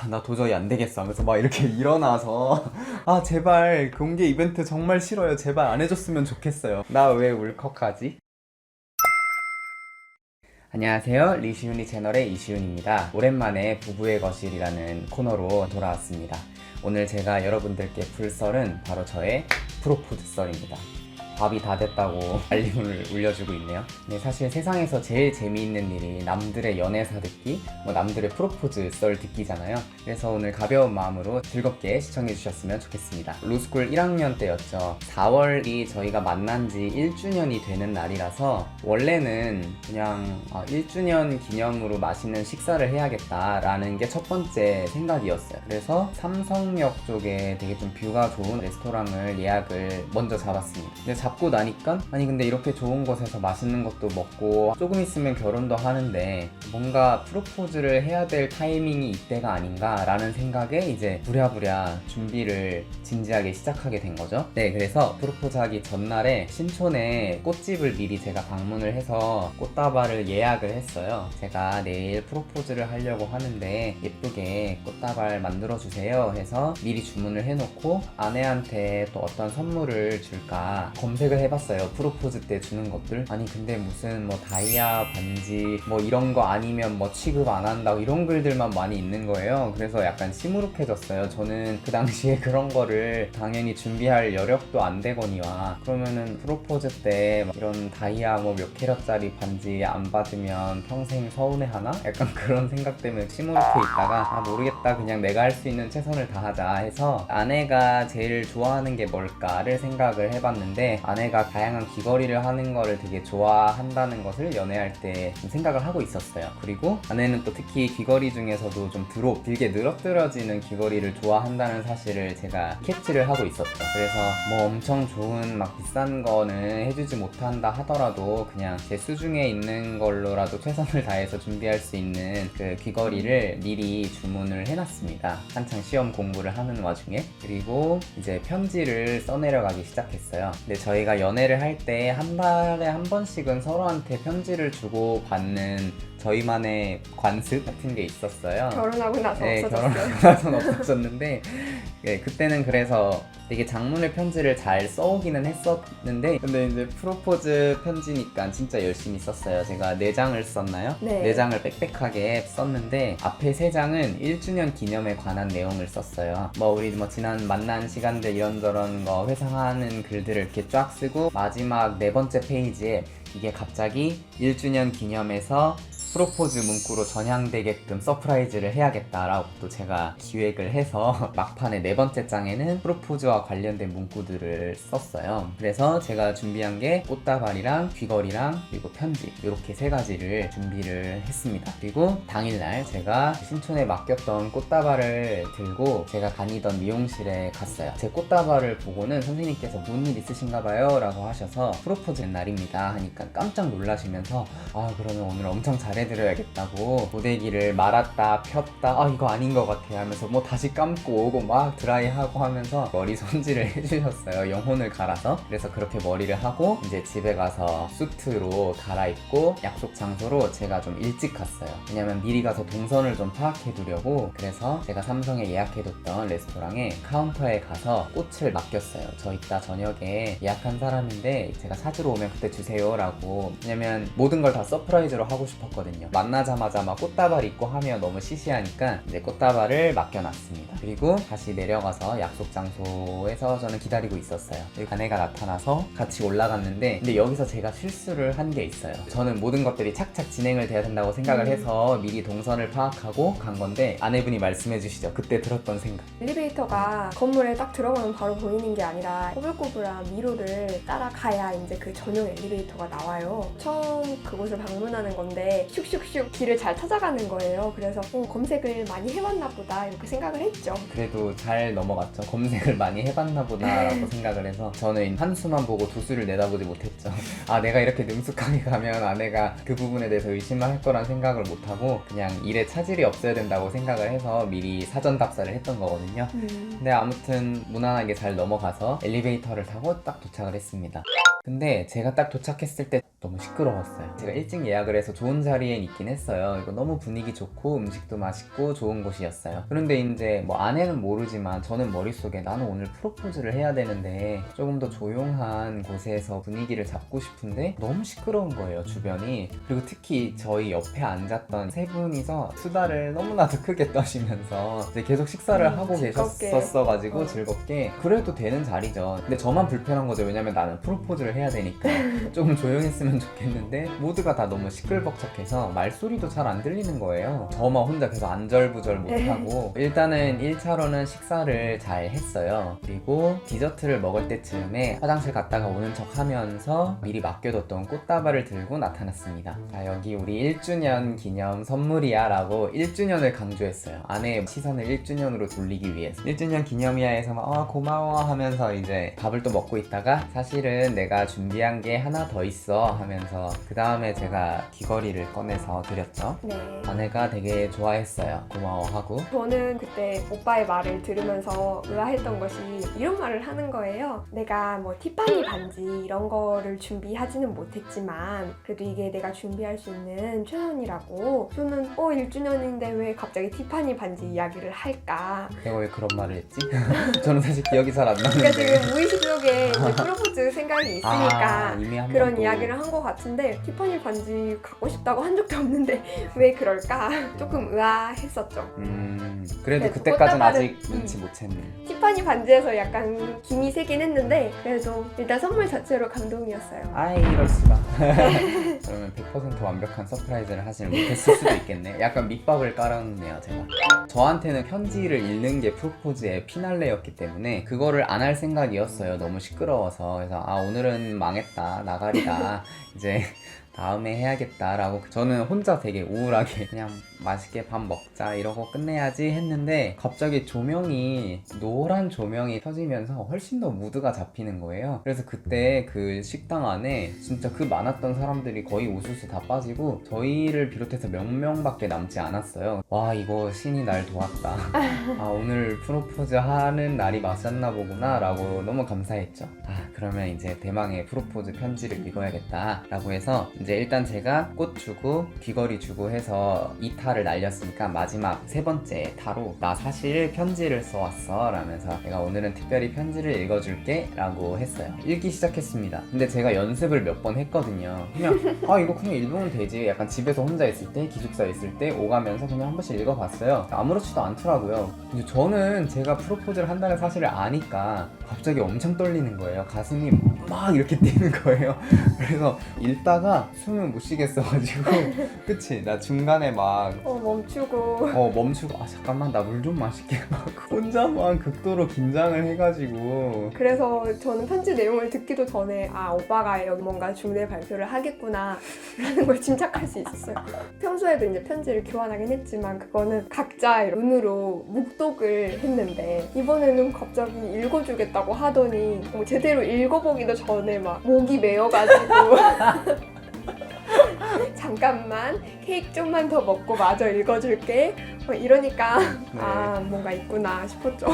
나 도저히 안 되겠어 하면서 막 이렇게 일어나서 아 제발 공개 이벤트 정말 싫어요. 제발 안 해줬으면 좋겠어요. 나 왜 울컥하지? 안녕하세요. 리시윤이 채널의 이시윤입니다. 오랜만에 부부의 거실이라는 코너로 돌아왔습니다. 오늘 제가 여러분들께 풀 썰은 바로 저의 프로포즈 썰입니다. 밥이 다 됐다고 알림을 울려주고 있네요. 네, 사실 세상에서 제일 재미있는 일이 남들의 연애사 듣기, 남들의 프로포즈 썰 듣기잖아요. 그래서 오늘 가벼운 마음으로 즐겁게 시청해 주셨으면 좋겠습니다. 로스쿨 1학년 때였죠. 4월이 저희가 만난 지 1주년이 되는 날이라서 원래는 그냥 1주년 기념으로 맛있는 식사를 해야겠다라는 게 첫 번째 생각이었어요. 그래서 삼성역 쪽에 되게 좀 뷰가 좋은 레스토랑을 예약을 먼저 잡았습니다. 근데 잡고 나니까 근데 이렇게 좋은 곳에서 맛있는 것도 먹고 조금 있으면 결혼도 하는데 뭔가 프로포즈를 해야 될 타이밍이 이때가 아닌가 라는 생각에 이제 부랴부랴 준비를 진지하게 시작하게 된 거죠. 네, 그래서 프로포즈 하기 전날에 신촌에 꽃집을 미리 제가 방문을 해서 꽃다발을 예약을 했어요. 제가 내일 프로포즈를 하려고 하는데 예쁘게 꽃다발 만들어주세요 해서 미리 주문을 해놓고 아내한테 또 어떤 선물을 줄까 검색을 해봤어요. 프로포즈 때 주는 것들. 근데 무슨 다이아 반지 이런 거 아니면 취급 안 한다고 이런 글들만 많이 있는 거예요. 그래서 약간 시무룩해졌어요. 저는 그 당시에 그런 거를 당연히 준비할 여력도 안 되거니와 그러면은 프로포즈 때 이런 다이아 몇 캐럿짜리 반지 안 받으면 평생 서운해하나? 약간 그런 생각 때문에 시무룩해 있다가 모르겠다, 그냥 내가 할 수 있는 최선을 다하자 해서 아내가 제일 좋아하는 게 뭘까를 생각을 해봤는데 아내가 다양한 귀걸이를 하는 거를 되게 좋아한다는 것을 연애할 때 생각을 하고 있었어요. 그리고 아내는 또 특히 귀걸이 중에서도 좀 길게 늘어뜨려지는 귀걸이를 좋아한다는 사실을 제가 캐치를 하고 있었죠. 그래서 엄청 좋은 비싼 거는 해주지 못한다 하더라도 그냥 제 수중에 있는 걸로라도 최선을 다해서 준비할 수 있는 그 귀걸이를 미리 주문을 해놨습니다. 한창 시험 공부를 하는 와중에. 그리고 이제 편지를 써내려가기 시작했어요. 근데 저희가 연애를 할 때 한 달에 한 번씩은 서로한테 편지를 주고 받는 저희만의 관습 같은 게 있었어요. 결혼하고 나서 없어졌어요. 결혼하고 나서는 없어졌는데 그때는 그래서 되게 장문의 편지를 잘 써오기는 했었는데 근데 이제 프로포즈 편지니까 진짜 열심히 썼어요. 제가 4장을 썼나요? 네. 4장을 빽빽하게 썼는데 앞에 3장은 1주년 기념에 관한 내용을 썼어요. 우리 지난 만난 시간들 이런저런 거 회상하는 글들을 이렇게 쫙 쓰고 마지막 4번째 페이지에 이게 갑자기 1주년 기념에서 프로포즈 문구로 전향되게끔 서프라이즈를 해야겠다라고 또 제가 기획을 해서 막판에 4번째 장에는 프로포즈와 관련된 문구들을 썼어요. 그래서 제가 준비한 게 꽃다발이랑 귀걸이랑 그리고 편지 이렇게 3가지를 준비를 했습니다. 그리고 당일날 제가 신촌에 맡겼던 꽃다발을 들고 제가 다니던 미용실에 갔어요. 제 꽃다발을 보고는 선생님께서 무슨 일 있으신가 봐요 라고 하셔서 프로포즈 날입니다 하니까 깜짝 놀라시면서 그러면 오늘 엄청 잘해드려야겠다고 고데기를 말았다 폈다 이거 아닌 것 같아 하면서 다시 감고 오고 막 드라이하고 하면서 머리 손질을 해주셨어요. 영혼을 갈아서. 그래서 그렇게 머리를 하고 이제 집에 가서 수트로 갈아입고 약속 장소로 제가 좀 일찍 갔어요. 왜냐면 미리 가서 동선을 좀 파악해 두려고. 그래서 제가 삼성에 예약해뒀던 레스토랑에 카운터에 가서 꽃을 맡겼어요. 저 이따 저녁에 예약한 사람인데 제가 찾으러 오면 그때 주세요 라고. 왜냐면 모든 걸 다 서프라이즈로 하고 싶었거든요. 만나자마자 꽃다발 입고 하면 너무 시시하니까 이제 꽃다발을 맡겨놨습니다. 그리고 다시 내려가서 약속 장소에서 저는 기다리고 있었어요. 그리고 아내가 나타나서 같이 올라갔는데 근데 여기서 제가 실수를 한 게 있어요. 저는 모든 것들이 착착 진행을 돼야 된다고 생각을 해서 미리 동선을 파악하고 간 건데 아내분이 말씀해 주시죠. 그때 들었던 생각. 엘리베이터가 건물에 딱 들어가면 바로 보이는 게 아니라 꼬불꼬불한 미로를 따라가야 이제 그 전용 엘리베이터가 나와요. 처음 그곳을 방문하는 건데 슉슉슉 길을 잘 찾아가는 거예요. 그래서 검색을 많이 해봤나 보다 이렇게 생각을 했죠. 그래도 잘 넘어갔죠. 검색을 많이 해봤나 보다라고 생각을 해서 저는 한수만 보고 두 수를 내다보지 못했죠. 내가 이렇게 능숙하게 가면 아내가 그 부분에 대해서 의심을 할 거란 생각을 못하고 그냥 일에 차질이 없어야 된다고 생각을 해서 미리 사전 답사를 했던 거거든요. 근데 아무튼 무난하게 잘 넘어가서 엘리베이터를 타고 딱 도착을 했습니다. 근데 제가 딱 도착했을 때 너무 시끄러웠어요. 제가 일찍 예약을 해서 좋은 자리에 있긴 했어요. 이거 너무 분위기 좋고 음식도 맛있고 좋은 곳이었어요. 그런데 이제 뭐 안에는 모르지만 저는 머릿속에 나는 오늘 프로포즈를 해야 되는데 조금 더 조용한 곳에서 분위기를 잡고 싶은데 너무 시끄러운 거예요, 주변이. 그리고 특히 저희 옆에 앉았던 세 분이서 수다를 너무나도 크게 떠시면서 이제 계속 식사를 하고 즐겁게. 계셨었어가지고 즐겁게. 그래도 되는 자리죠. 근데 저만 불편한 거죠. 왜냐면 나는 프로포즈를 해야 되니까 조금 조용했으면 좋겠는데 모두가 다 너무 시끌벅적해서 말소리도 잘 안 들리는 거예요. 저만 혼자 계속 안절부절 못하고 일단은 1차로는 식사를 잘 했어요. 그리고 디저트를 먹을 때쯤에 화장실 갔다가 오는 척 하면서 미리 맡겨뒀던 꽃다발을 들고 나타났습니다. 자, 여기 우리 1주년 기념 선물이야 라고 1주년을 강조했어요. 아내의 시선을 1주년으로 돌리기 위해서. 1주년 기념이야 해서 막 고마워 하면서 이제 밥을 또 먹고 있다가 사실은 내가 준비한 게 하나 더 있어 하면서 그 다음에 제가 귀걸이를 꺼내서 드렸죠. 네. 아내가 되게 좋아했어요. 고마워하고. 저는 그때 오빠의 말을 들으면서 의아했던 것이 이런 말을 하는 거예요. 내가 뭐 티파니 반지 이런 거를 준비하지는 못했지만 그래도 이게 내가 준비할 수 있는 최선이라고. 저는 1주년인데 왜 갑자기 티파니 반지 이야기를 할까? 내가 왜 그런 말을 했지? 저는 사실 기억이 잘 안 그러니까 나는데. 지금 무의식 속에 이제 프로포즈 생각이 있으니까 이미 한 그런 번도. 이야기를 한 것 같은데 티파니 반지 갖고 싶다고 한 적도 없는데 왜 그럴까? 조금 의아했었죠. 그래도 네, 그때까지는 꽃다발은- 아직 눈치 못 챘네. 티파니 반지에서 약간 김이 새긴 했는데 그래도 일단 선물 자체로 감동이었어요. 아이 이럴 수가. 그러면 100% 완벽한 서프라이즈를 하지는 못했을 수도 있겠네. 약간 밑밥을 깔아놓네요 제가. 저한테는 편지를 읽는 게 프로포즈의 피날레였기 때문에 그거를 안 할 생각이었어요. 너무 시끄러워서. 그래서 오늘은 망했다, 나가리다, 이제 다음에 해야겠다라고. 저는 혼자 되게 우울하게 그냥 맛있게 밥 먹자 이러고 끝내야지 했는데 갑자기 노란 조명이 켜지면서 훨씬 더 무드가 잡히는 거예요. 그래서 그때 그 식당 안에 진짜 그 많았던 사람들이 거의 우수수 다 빠지고 저희를 비롯해서 몇 명밖에 남지 않았어요. 와, 이거 신이 날 도왔다. 오늘 프로포즈 하는 날이 맞았나 보구나 라고 너무 감사했죠. 그러면 이제 대망의 프로포즈 편지를 읽어야겠다 라고 해서 이제 일단 제가 꽃 주고 귀걸이 주고 해서 2타를 날렸으니까 마지막 세 번째 타로 나 사실 편지를 써왔어 라면서 내가 오늘은 특별히 편지를 읽어줄게 라고 했어요. 읽기 시작했습니다. 근데 제가 연습을 몇 번 했거든요. 그냥 이거 그냥 읽으면 되지. 약간 집에서 혼자 있을 때, 기숙사에 있을 때 오가면서 그냥 한 번씩 읽어봤어요. 아무렇지도 않더라고요. 근데 저는 제가 프로포즈를 한다는 사실을 아니까 갑자기 엄청 떨리는 거예요. 가슴이 막 이렇게 뛰는 거예요. 그래서 읽다가 숨을 못 쉬겠어가지고 그치? 나 중간에 막 멈추고 멈추고 잠깐만 나 물 좀 마실게 막 혼자만 극도로 긴장을 해가지고. 그래서 저는 편지 내용을 듣기도 전에 오빠가 여기 뭔가 중대 발표를 하겠구나 라는 걸 짐작할 수 있었어요. 평소에도 이제 편지를 교환하긴 했지만 그거는 각자 눈으로 묵독을 했는데 이번에는 갑자기 읽어주겠다고 하더니 제대로 읽어보기도 전에 막 목이 메어가지고 잠깐만 케이크 좀만 더 먹고 마저 읽어줄게 이러니까 뭔가 있구나 싶었죠.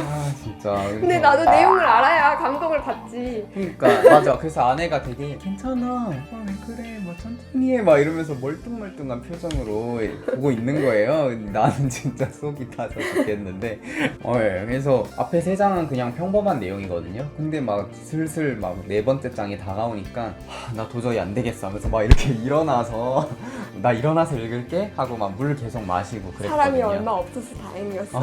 진짜. 근데 나도 내용을 알아야 감동을 받지. 그러니까 맞아. 그래서 아내가 되게 괜찮아, 왜 그래, 뭐 천천히 해 막 이러면서 멀뚱멀뚱한 표정으로 보고 있는 거예요. 나는 진짜 속이 타서 죽겠는데 그래서 앞에 세 장은 그냥 평범한 내용이거든요. 근데 막 슬슬 막 네 번째 장이 다가오니까 나 도저히 안 되겠어 하면서 막 이렇게 일어나서 나 일어나서 읽을게 하고 막 물 계속 마시고 그랬거든요. 사람이 얼마 없어서 다행이었어.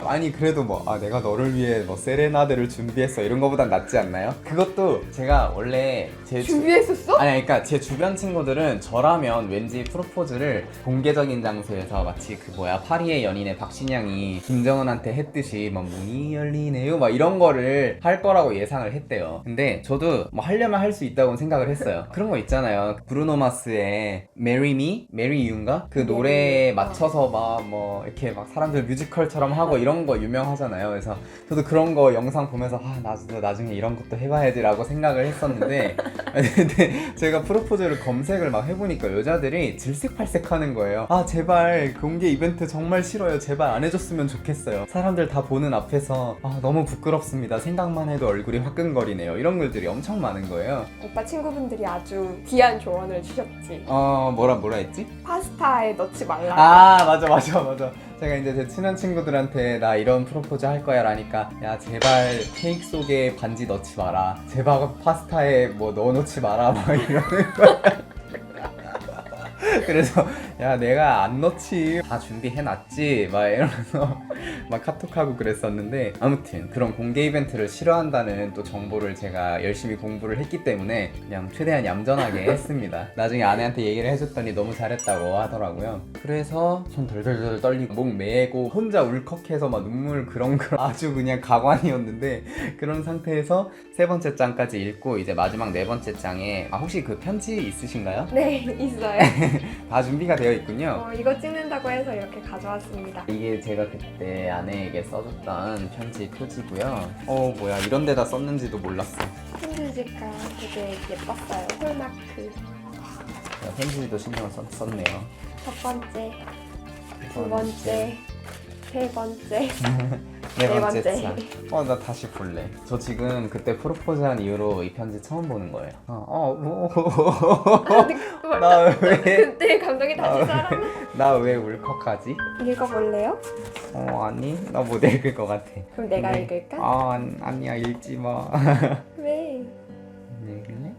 아니 그래도 내가 너를 위해 세레나데를 준비했어 이런 거보단 낫지 않나요? 그것도 제가 원래 준비했었어? 그러니까 제 주변 친구들은 저라면 왠지 프로포즈를 공개적인 장소에서 마치 파리의 연인의 박신양이 김정은한테 했듯이 막 문이 열리네요 막 이런 거를 할 거라고 예상을 했대요. 근데 저도 하려면 할 수 있다고 생각을 했어요. 그런 거 있잖아요. 브루노 마스의 Marry Me? Marry You인가? 그 노래에 맞춰서 이렇게 사람들 뮤지컬처럼 하고 이런 이런 거 유명하잖아요. 그래서 저도 그런 거 영상 보면서 나도 나중에 이런 것도 해봐야지라고 생각을 했었는데 근데 제가 프로포즈를 검색을 막 해보니까 여자들이 질색팔색하는 거예요. 제발 공개 이벤트 정말 싫어요. 제발 안 해줬으면 좋겠어요. 사람들 다 보는 앞에서 너무 부끄럽습니다. 생각만 해도 얼굴이 화끈거리네요. 이런 글들이 엄청 많은 거예요. 오빠 친구분들이 아주 귀한 조언을 주셨지. 뭐라 했지? 파스타에 넣지 말라. 맞아. 제가 이제 제 친한 친구들한테 나 이런 프로포즈 할 거야 라니까 야 제발 케이크 속에 반지 넣지 마라. 제발 파스타에 뭐 넣어놓지 마라 막 이러는 거야. 그래서 야 내가 안 넣지 다 준비해놨지 막 이러면서 막 카톡하고 그랬었는데 아무튼 그런 공개 이벤트를 싫어한다는 또 정보를 제가 열심히 공부를 했기 때문에 그냥 최대한 얌전하게 했습니다. 나중에 아내한테 얘기를 해줬더니 너무 잘했다고 하더라고요. 그래서 손 덜덜덜 떨리고 목 메고 혼자 울컥해서 막 눈물 그렁그렁 아주 그냥 가관이었는데 그런 상태에서 세 번째 장까지 읽고 이제 마지막 네 번째 장에 혹시 그 편지 있으신가요? 네, 있어요. 다 준비가 되어 있군요. 이거 찍는다고 해서 이렇게 가져왔습니다. 이게 제가 그때 아내에게 써줬던 편지 표지고요. 뭐야 이런 데다 썼는지도 몰랐어. 편지지가 되게 예뻤어요. 홀마크. 편지도 신경 썼네요. 첫 번째, 두 번째, 세 번째, 네 네 번째 번째. 차. 나 다시 볼래. 저 지금 그때 프로포즈한 이후로 이 편지 처음 보는 거예요. 나 왜? 그때 감정이 다시 살아. 나 왜 울컥하지? 읽어볼래요? 아니 나 못 읽을 것 같아. 그럼 내가 네. 읽을까? 아니야 읽지 마. 왜? 읽을래?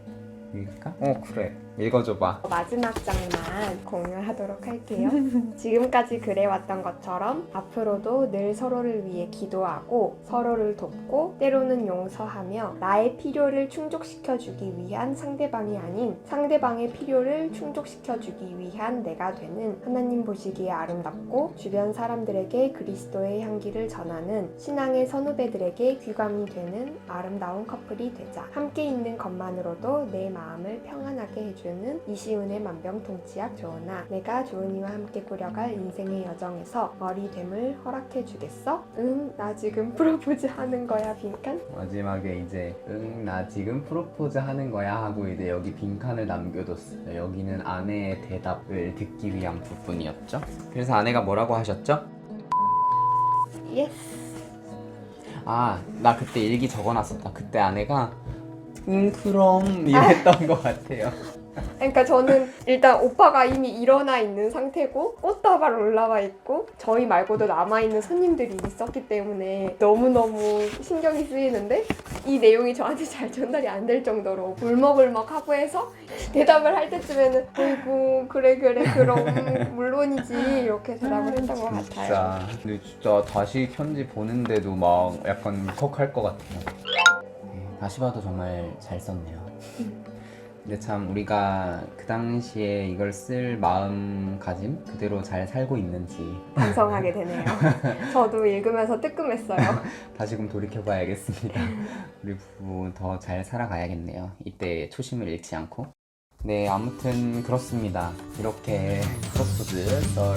읽을까? 그래. 읽어줘봐. 마지막 장만 공유하도록 할게요. 지금까지 그래왔던 것처럼 앞으로도 늘 서로를 위해 기도하고 서로를 돕고 때로는 용서하며 나의 필요를 충족시켜주기 위한 상대방이 아닌 상대방의 필요를 충족시켜주기 위한 내가 되는 하나님 보시기에 아름답고 주변 사람들에게 그리스도의 향기를 전하는 신앙의 선후배들에게 귀감이 되는 아름다운 커플이 되자. 함께 있는 것만으로도 내 마음을 평안하게 해주는 이시훈의 만병통치약 조은아, 내가 조은이와 함께 꾸려갈 인생의 여정에서 머리됨을 허락해 주겠어? 응, 나 지금 프로포즈 하는 거야, 빈칸. 마지막에 이제 나 지금 프로포즈 하는 거야 하고 이제 여기 빈칸을 남겨뒀어요. 여기는 아내의 대답을 듣기 위한 부분이었죠. 그래서 아내가 뭐라고 하셨죠? 예스. 나 그때 일기 적어놨었다. 그때 아내가 그럼 이랬던 것 같아요. 그러니까 저는 일단 오빠가 이미 일어나 있는 상태고 꽃다발 올라와 있고 저희 말고도 남아있는 손님들이 있었기 때문에 너무너무 신경이 쓰이는데 이 내용이 저한테 잘 전달이 안 될 정도로 울먹울먹하고 해서 대답을 할 때쯤에는 어이구 그래 그럼 물론이지 이렇게 대답을 했던 것 같아요. 근데 진짜 다시 편지 보는데도 막 약간 울컥할 것 같아요. 다시 봐도 정말 잘 썼네요. 근데 참 우리가 그 당시에 이걸 쓸 마음가짐 그대로 잘 살고 있는지 반성하게 되네요. 저도 읽으면서 뜨끔했어요. 다시금 돌이켜봐야겠습니다. 우리 부부 더 잘 살아가야겠네요. 이때 초심을 잃지 않고. 네, 아무튼 그렇습니다. 이렇게 프로포즈 썰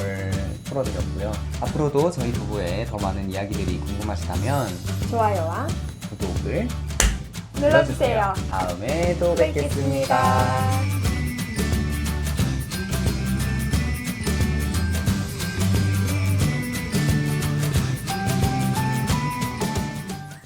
풀어드렸고요. 앞으로도 저희 부부의 더 많은 이야기들이 궁금하시다면 좋아요와 구독을 눌러주세요. 다음에 또 뵙겠습니다. 뵙겠습니다.